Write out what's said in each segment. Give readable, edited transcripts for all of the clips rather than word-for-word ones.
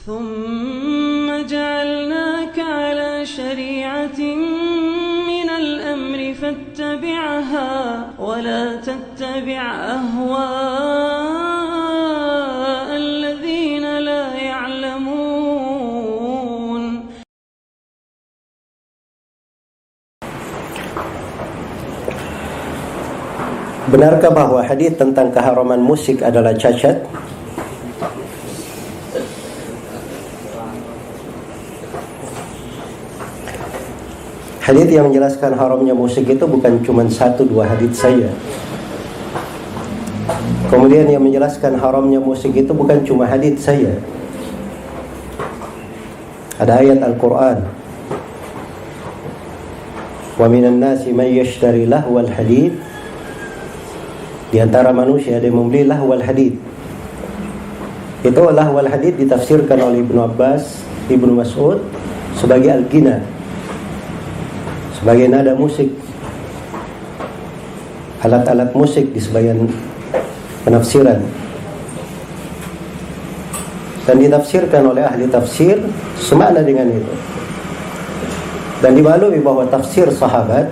ثم جعلناك على شريعة من الأمر فاتبعها ولا تتبع أهواء الذين لا يعلمون. Benarkah bahwa hadis tentang keharaman musik adalah cacat? Hadis yang menjelaskan haramnya musik itu bukan cuma 1-2 hadis saja. Kemudian yang menjelaskan haramnya musik itu bukan cuma hadis saja. Ada ayat Al-Quran. Wa minan nasi man yashtari lahwal hadith. Di antara manusia ada yang membeli lahwal hadith. Itu lahwal hadith ditafsirkan oleh Ibnu Abbas, Ibnu Mas'ud sebagai al-ghina, sebagai nada musik, alat-alat musik di sebagian penafsiran. Dan ditafsirkan oleh ahli tafsir semakna dengan itu. Dan dimaklumi bahwa tafsir sahabat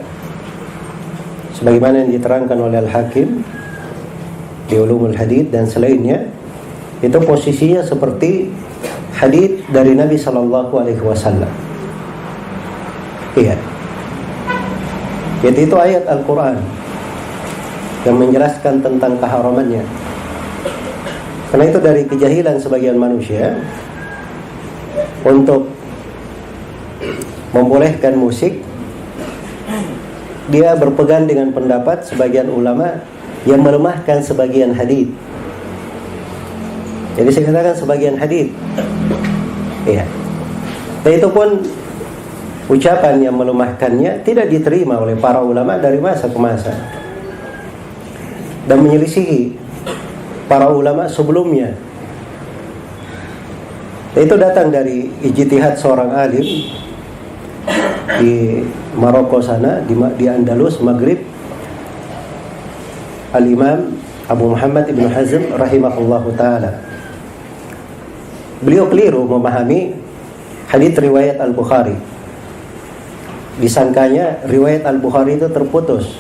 sebagaimana yang diterangkan oleh Al-Hakim di Ulumul Hadith dan selainnya, itu posisinya seperti hadith dari Nabi sallallahu alaihi wasallam. Iya. Yaitu ayat Al-Quran yang menjelaskan tentang keharamannya. Karena itu dari kejahilan sebagian manusia untuk membolehkan musik, dia berpegang dengan pendapat sebagian ulama yang melemahkan sebagian hadis. Jadi saya katakan sebagian hadis. Iya. Dan itu pun ucapan yang melemahkannya tidak diterima oleh para ulama dari masa ke masa dan menyelisihi para ulama sebelumnya. Itu datang dari ijtihad seorang alim di Maroko sana, di Andalus, Maghrib, Al-Imam Abu Muhammad Ibn Hazm rahimahullahu ta'ala. Beliau keliru memahami hadits riwayat Al-Bukhari. Disangkanya riwayat Al-Bukhari itu terputus,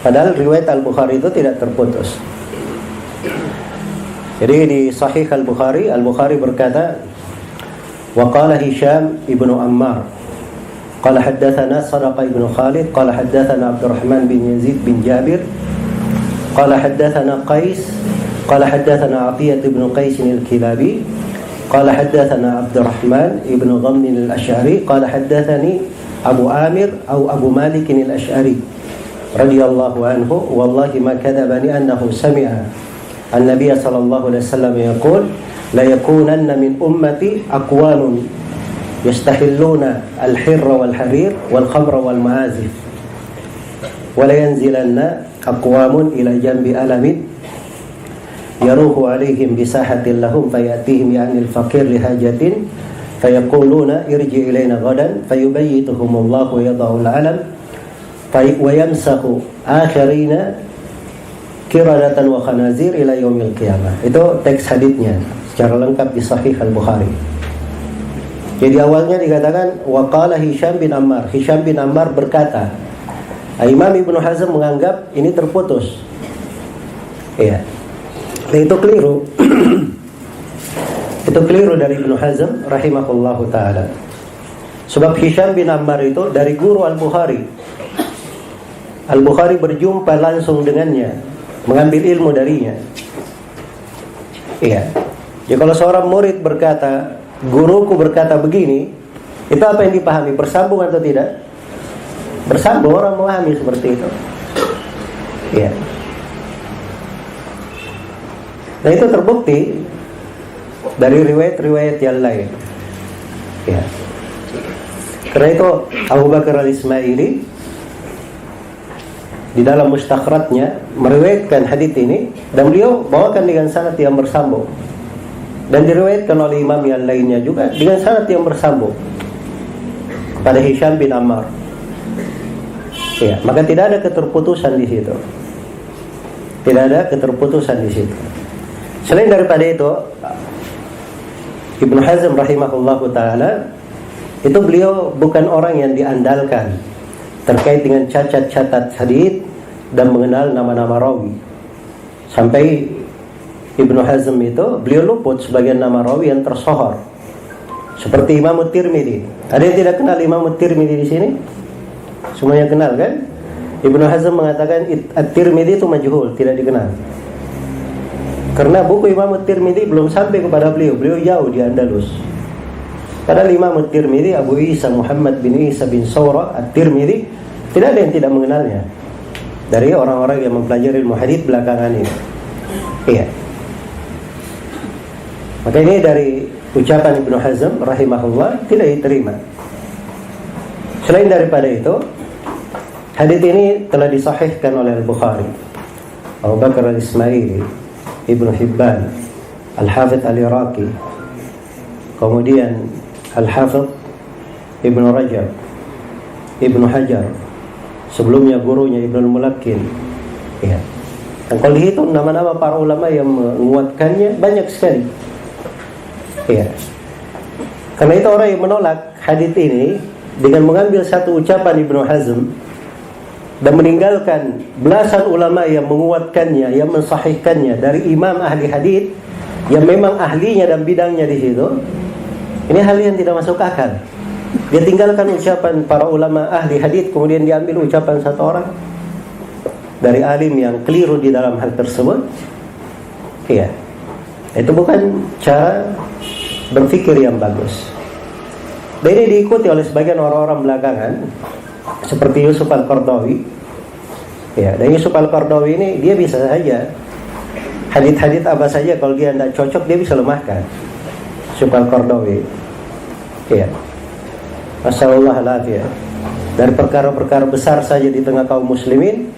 padahal riwayat Al-Bukhari itu tidak terputus. Jadi di Sahih Al-Bukhari, Al-Bukhari berkata, wa qala Hisham ibnu Ammar qala haddatsana Sadaqa ibnu Khalid qala haddatsana Abdurrahman bin Yazid bin Jabir qala haddatsana Qais qala haddatsana Atiyah ibnu Qais al-Kilabi qala haddatsana Abdurrahman ibnu Ghamn al-Asy'ari qala haddatsani Abu Amir atau Abu Malik al-Asy'ari radhiyallahu anhu wallahi ma kadzabani annahu sami'a an-nabiy sallallahu alaihi wasallam yaqul la yakunanna min ummati aqwanun yastahilluna al-hirra wal harir wal khamra wal ma'azif wa la yanzilanna aqwamun ila jambi alamin yaruhu alaihim bisahatin lahum fayatihim ya'nil faqir lihajatin fayaquluna irji ilayna ghadan fayubayyituhumullahu yada'ul alam wa yamsahu akhirina kiradatan wa khanazir ila yaumil qiyamah. Itu teks haditsnya secara lengkap di Sahih Al-Bukhari. Jadi awalnya dikatakan wa qala Hisham bin Ammar. Hisham bin Ammar berkata, Imam Ibnu Hazm menganggap ini terputus. Iya. Itu keliru. Itu keliru dari Ibnu Hazm rahimahullahu taala. Sebab Hisham bin Ammar itu dari guru Al-Bukhari. Al-Bukhari berjumpa langsung dengannya, mengambil ilmu darinya. Iya. Jadi kalau seorang murid berkata, guruku berkata begini, itu apa yang dipahami? Bersambung atau tidak? Bersambung, orang memahami seperti itu. Iya. Nah itu terbukti dari riwayat-riwayat yang lain. Ya. Karena itu Abu Bakar Al-Ismaili di dalam mustakhratnya meriwayatkan hadits ini dan beliau bawakan dengan sanad yang bersambung. Dan diriwayatkan oleh imam yang lainnya juga dengan sanad yang bersambung pada Hisham bin Ammar. Ya, maka tidak ada keterputusan di situ. Tidak ada keterputusan di situ. Selain daripada itu, Ibnu Hazm rahimahullahu taala itu beliau bukan orang yang diandalkan terkait dengan cacat hadits dan mengenal nama-nama rawi. Sampai Ibnu Hazm itu beliau luput sebagian nama rawi yang tersohor. Seperti Imam Tirmidzi. Ada yang tidak kenal Imam Tirmidzi di sini? Semuanya kenal kan? Ibnu Hazm mengatakan At-Tirmidzi itu majhul, tidak dikenal. Karena buku Imam Tirmidzi belum sampai kepada beliau. Beliau jauh di Andalus. Padahal Imam Tirmidzi, Abu Isa Muhammad bin Isa bin Sawra At-Tirmidzi, tidak ada yang tidak mengenalnya dari orang-orang yang mempelajari ilmu hadits belakangan ini. Iya. Maka ini dari ucapan Ibnu Hazm rahimahullah tidak diterima. Selain daripada itu, hadits ini telah disahihkan oleh Al-Bukhari, Abu Bakar Al-Ismaili, Ibnu Hibban, Al-Hafidh Al-Iraqi, kemudian Al-Hafidh Ibnu Rajab, Ibnu Hajar, sebelumnya gurunya Ibnu Al-Mulakkin. Ya. Dan kalau dihitung nama-nama para ulama yang menguatkannya banyak sekali. Ya. Karena itu orang yang menolak hadits ini dengan mengambil satu ucapan Ibnu Hazm dan meninggalkan belasan ulama yang menguatkannya, yang mensahihkannya dari imam ahli hadits yang memang ahlinya dan bidangnya di situ. Ini hal yang tidak masuk akal. Dia tinggalkan ucapan para ulama ahli hadits, kemudian diambil ucapan satu orang dari alim yang keliru di dalam hal tersebut. Iya. Itu bukan cara berpikir yang bagus. Dan ini diikuti oleh sebagian orang-orang belakangan seperti Yusuf Al-Qardawi. Ya, dan Yusuf Al-Qardawi ini dia bisa saja hadits-hadits apa saja kalau dia tidak cocok dia bisa lemahkan. Yusuf Al-Qardawi. Ya. Masyaallah, dari perkara-perkara besar saja di tengah kaum muslimin,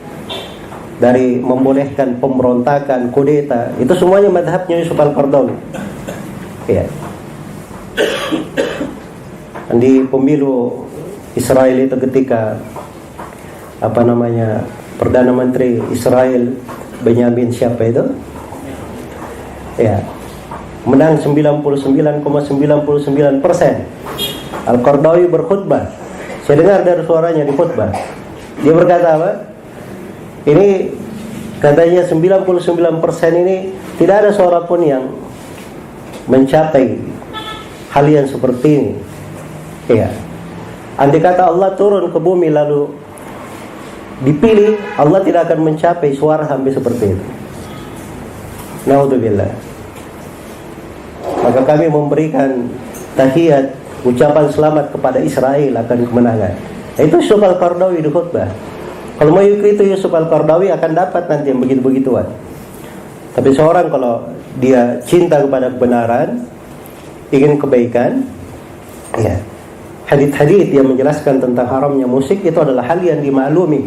dari membolehkan pemberontakan, kudeta, itu semuanya madhabnya Yusuf Al-Qardawi. Ya. Di pemilu Israel itu ketika Perdana Menteri Israel Benyamin siapa itu? Ya. Menang 99,99%. Al-Qardawi berkhutbah. Saya dengar dari suaranya di khutbah. Dia berkata apa? Ini katanya 99% ini tidak ada seorang pun yang mencapai hal yang seperti ini. Ya. Andai kata Allah turun ke bumi lalu dipilih, Allah tidak akan mencapai suara sampai seperti itu. Naudzubillah. Maka kami memberikan tahiyat, ucapan selamat kepada Israel akan kemenangan. Itu Yusuf Al-Qardawi di khutbah. Kalau mau itu Yusuf Al-Qardawi akan dapat nanti yang begitu-begituan. Tapi seorang kalau dia cinta kepada kebenaran, ingin kebaikan, ya, hadits-hadits yang menjelaskan tentang haramnya musik itu adalah hal yang dimaklumi.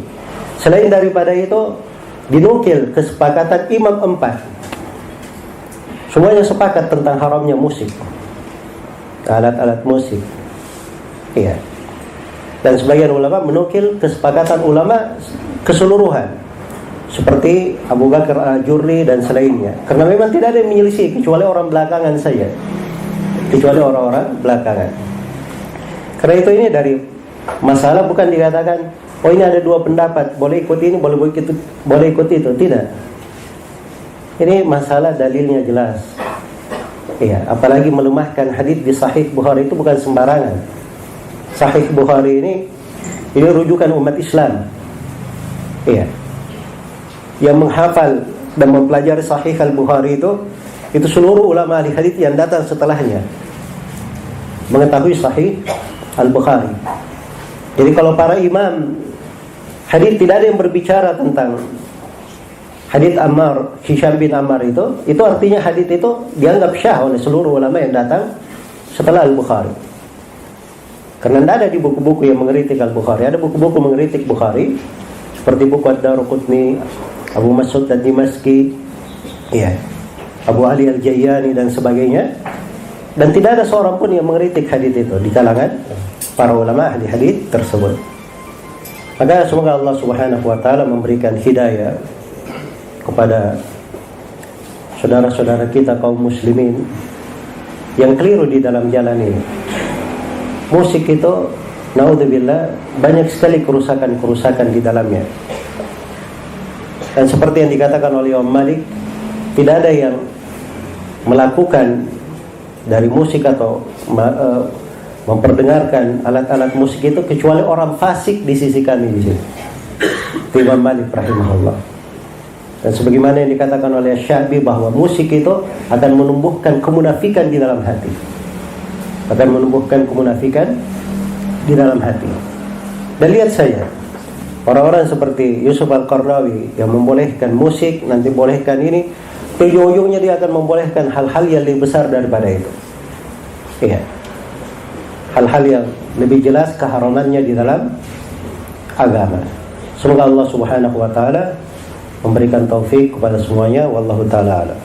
Selain daripada itu, dinukil kesepakatan Imam 4. Semuanya sepakat tentang haramnya musik, alat-alat musik. Iya. Dan sebagian ulama menukil kesepakatan ulama keseluruhan, seperti Abu Bakar Al-Jurri dan selainnya. Karena memang tidak ada yang menyelisih kecuali orang belakangan saja. Kecuali orang-orang belakangan. Karena itu ini dari masalah bukan dikatakan, oh ini ada dua pendapat, boleh ikut ini, boleh ikut itu. Tidak. Ini masalah dalilnya jelas. Iya, apalagi melemahkan hadits di Sahih Bukhari itu bukan sembarangan. Sahih Bukhari ini rujukan umat Islam. Iya. Yang menghafal dan mempelajari Sahih Al-Bukhari itu seluruh ulama ahli hadits yang datang setelahnya mengetahui Sahih Al-Bukhari. Jadi kalau para imam hadits tidak ada yang berbicara tentang hadits Ammar, Hisham bin Ammar itu artinya hadits itu dianggap syah oleh seluruh ulama yang datang setelah Al-Bukhari. Karena tidak ada di buku-buku yang mengkritik Al-Bukhari. Ada buku-buku mengkritik Bukhari seperti buku Ad-Daraqutni, Abu Mas'ud Ad-Dimashqi, ya, Abu Ali Al-Jayyani dan sebagainya. Dan tidak ada seorang pun yang mengkritik hadits itu di kalangan para ulama ahli hadits tersebut. Maka semoga Allah Subhanahu wa taala memberikan hidayah kepada saudara-saudara kita kaum muslimin yang keliru di dalam jalan ini. Musik itu, naudzubillah, banyak sekali kerusakan-kerusakan di dalamnya. Dan seperti yang dikatakan oleh Imam Malik, tidak ada yang melakukan dari musik atau memperdengarkan alat-alat musik itu kecuali orang fasik di sisi kami di sini. Imam Malik rahimahullah. Dan sebagaimana yang dikatakan oleh Syafi'i bahwa musik itu akan menumbuhkan kemunafikan di dalam hati. Akan menumbuhkan kemunafikan di dalam hati. Dan lihat saja, orang-orang seperti Yusuf Al-Qaradawi yang membolehkan musik, nanti bolehkan ini, ujung-ujungnya dia akan membolehkan hal-hal yang lebih besar daripada itu. Iya. Hal-hal yang lebih jelas keharamannya di dalam agama. Semoga Allah Subhanahu wa taala memberikan taufik kepada semuanya. Wallahu taala a'lam.